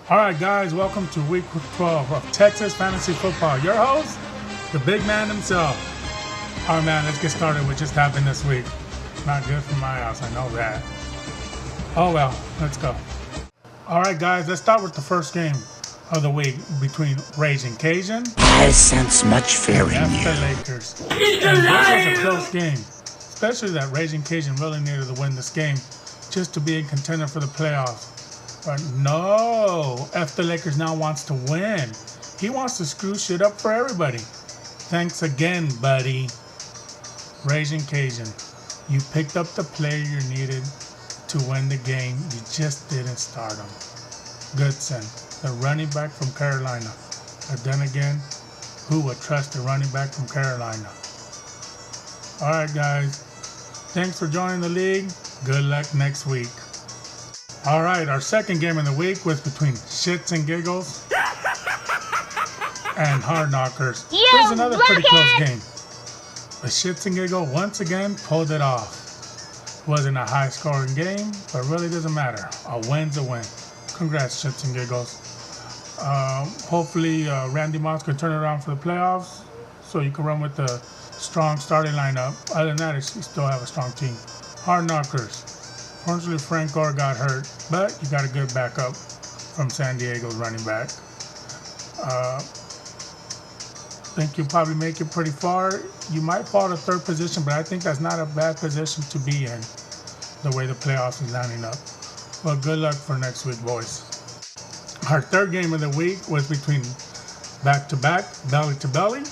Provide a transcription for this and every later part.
All right, guys, welcome to week 12 of Texas Fantasy Football. Your host, the big man himself. All right, man, let's get started with what just happened this week. Not good for my house, I know that. Oh, well, let's go. All right, guys, let's start with the first game of the week between Raging Cajun. I sense much fear in and you. the Lakers. And this was a close game, especially that Raging Cajun really needed to win this game just to be in contender for the playoffs. But no, F the Lakers now wants to win. He wants to screw shit up for everybody. Thanks again, buddy. Raging Cajun, you picked up the player you needed to win the game. You just didn't start him. Goodson, the running back from Carolina. But then again, who would trust a running back from Carolina? All right, guys. Thanks for joining the league. Good luck next week. All right, our second game of the week was between Shits and Giggles and Hard Knockers. It was another pretty close game. But Shits and Giggles once again pulled it off. Wasn't a high-scoring game, but really doesn't matter. A win's a win. Congrats, Shits and Giggles. Hopefully, Randy Moss can turn it around for the playoffs so you can run with the strong starting lineup. Other than that, you still have a strong team. Hard Knockers. Unfortunately, Frank Gore got hurt, but you got a good backup from San Diego's running back. Think you'll probably make it pretty far. You might fall to third position, but I think that's not a bad position to be in, the way the playoffs is lining up. Well, good luck for next week, boys. Our third game of the week was between back-to-back, belly-to-belly,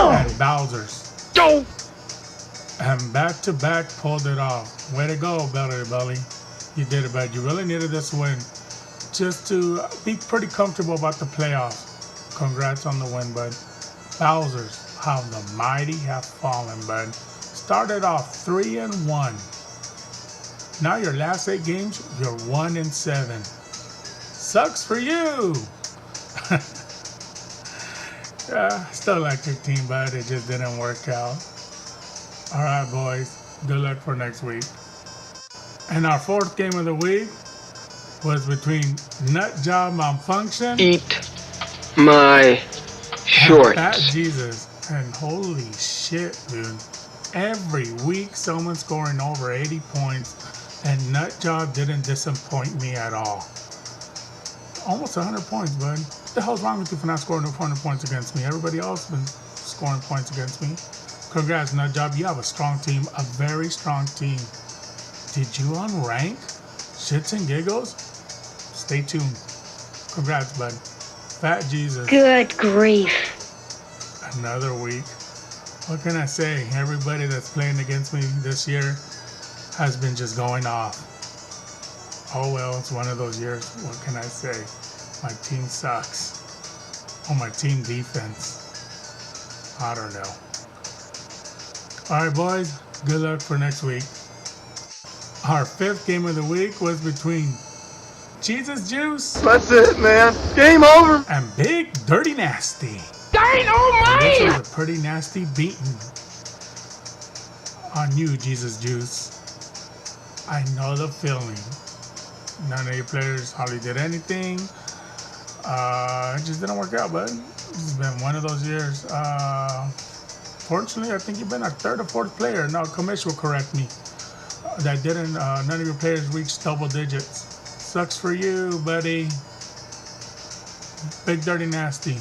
and Bowser's. Go! And back-to-back pulled it off. Way to go, belly-to-belly. You did it, bud. You really needed this win just to be pretty comfortable about the playoffs. Congrats on the win, bud. Bowser's, how the mighty have fallen, bud. Started off 3-1. Now your last 8 games, you're 1-7. Sucks for you. Still like your team, but it just didn't work out. All right, boys. Good luck for next week. And our fourth game of the week was between Nut Job Malfunction. Eat my shorts. Fat Jesus. And holy shit, dude. Every week, someone's scoring over 80 points, and Nut Job didn't disappoint me at all. Almost 100 points, bud. What the hell's wrong with you for not scoring 100 points against me? Everybody else has been scoring points against me. Congrats, Nut Job. You have a strong team, a very strong team. Did you unrank Shits and Giggles? Stay tuned. Congrats, bud. Fat Jesus. Good grief. Another week. What can I say? Everybody that's playing against me this year has been just going off. Oh well, it's one of those years. What can I say? My team sucks. Oh, my team defense. I don't know. All right, boys. Good luck for next week. Our fifth game of the week was between Jesus Juice. That's it, man. Game over. And Big Dirty Nasty. Dynamite! This was a pretty nasty beating on you, Jesus Juice. I know the feeling. None of your players hardly did anything. It just didn't work out, bud. This has been one of those years. Fortunately, I think you've been a third or fourth player. Now, Commish will correct me. That didn't. None of your players reached double digits. Sucks for you, buddy. Big Dirty Nasty.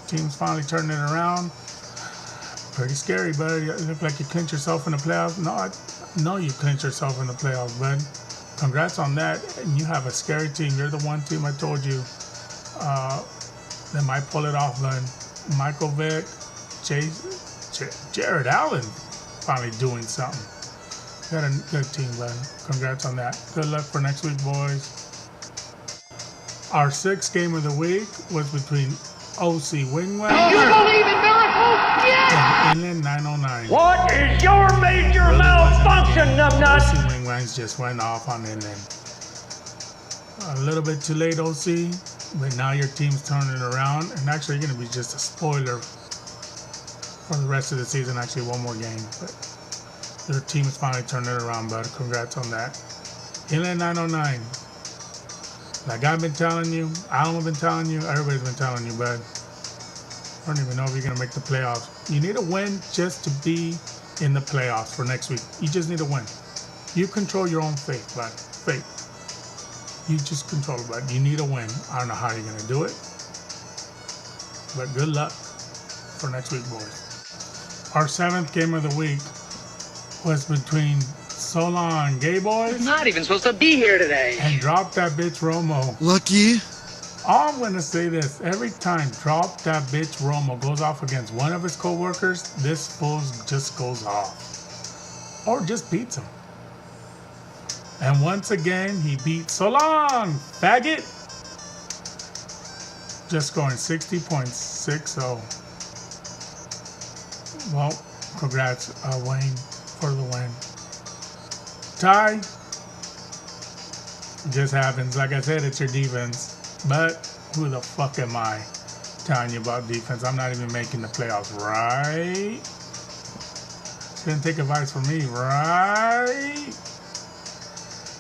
Team's finally turning it around. Pretty scary, bud. You look like you clinched yourself in the playoffs. No, I know you clinched yourself in the playoffs, bud. Congrats on that. And you have a scary team. You're the one team I told you that might pull it off, bud. Michael Vick, Jared Allen finally doing something. You got a good team, bud. Congrats on that. Good luck for next week, boys. Our sixth game of the week was between OC Wingway and Inland 909. What is your major malfunction, numbnuts? OC Wingways just went off on Inland. A little bit too late, OC, but now your team's turning it around, and actually you're going to be just a spoiler for the rest of the season. Actually, one more game, but your team is finally turning it around, bud. Congrats on that. Inland 909. Like I've been telling you, Alan have been telling you, everybody's been telling you, but I don't even know if you're going to make the playoffs. You need a win just to be in the playoffs for next week. You just need a win. You control your own fate, bud. Fate. You just control it, bud. You need a win. I don't know how you're going to do it, but good luck for next week, boys. Our 7th game of the week was between So Long Gay Boys Not even supposed to be here today. and Drop That Bitch Romo. Lucky. All I'm gonna say this: every time Drop That Bitch Romo goes off against one of his co-workers, this fool just goes off, or just beats him. And once again, he beat So Long, faggot, just scoring 60.60. Well, congrats, Wayne, for the win. Ty, it just happens. Like I said, it's your defense. But who the fuck am I telling you about defense? I'm not even making the playoffs, right? Didn't take advice from me, right?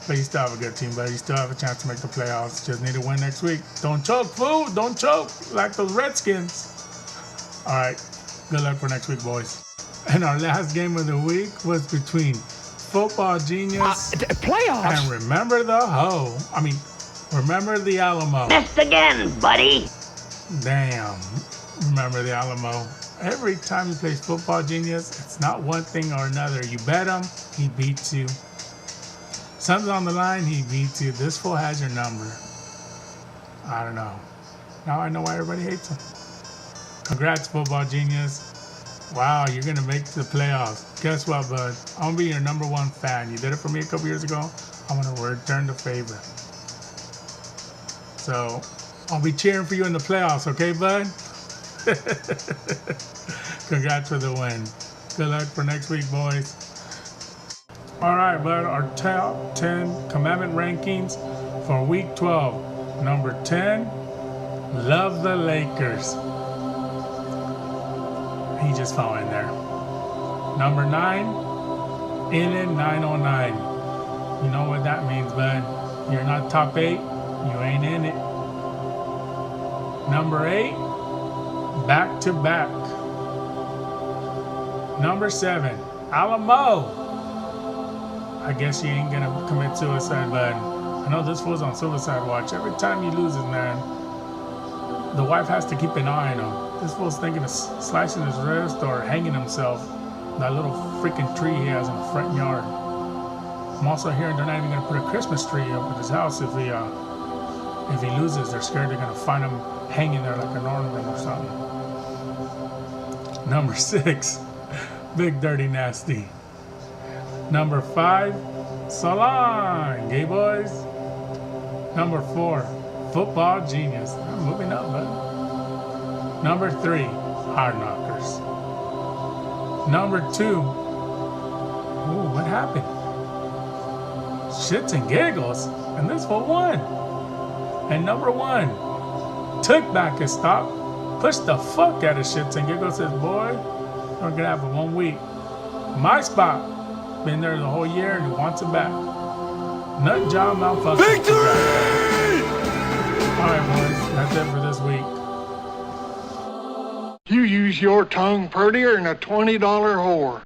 But you still have a good team, buddy. You still have a chance to make the playoffs. Just need to win next week. Don't choke, fool. Don't choke like those Redskins. All right. Good luck for next week, boys. And our last game of the week was between Football Genius Playoffs? and Remember the Ho. Remember the Alamo. Missed again, buddy. Damn. Remember the Alamo. Every time he plays Football Genius, it's not one thing or another. You bet him, he beats you. Something's on the line, he beats you. This fool has your number. I don't know. Now I know why everybody hates him. Congrats, Football Genius. Wow, you're going to make the playoffs. Guess what, bud? I'm going to be your #1 fan. You did it for me a couple years ago. I'm going to return the favor. So, I'll be cheering for you in the playoffs, okay, bud? Congrats for the win. Good luck for next week, boys. All right, bud, our top 10 commandment rankings for week 12. Number 10, love the Lakers. He just fell in there. Number 9, Inland 909. You know what that means, bud. You're not top 8. You ain't in it. Number 8, back to back. Number 7, Alamo. I guess you ain't gonna commit suicide, bud. I know this fool's on suicide watch. Every time he loses, man, the wife has to keep an eye on him. This fool's thinking of slicing his wrist or hanging himself. That little freaking tree he has in the front yard. I'm also hearing they're not even gonna put a Christmas tree up at his house if he loses. They're scared they're gonna find him hanging there like an ornament or something. Number 6, Big Dirty Nasty. Number 5, So Long Gay Boys. Number 4, Football Genius. I'm moving up, bud. Number 3, Hard Knockers. Number 2, ooh, what happened? Shits and Giggles, and this one won. And number 1, took back his stop, pushed the fuck out of Shits and Giggles. Says, boy, we're gonna have it 1 week. My spot. Been there the whole year and he wants it back. Nut job malfunction. Victory! Alright, boys, that's it for this week. You use your tongue prettier than a $20 whore.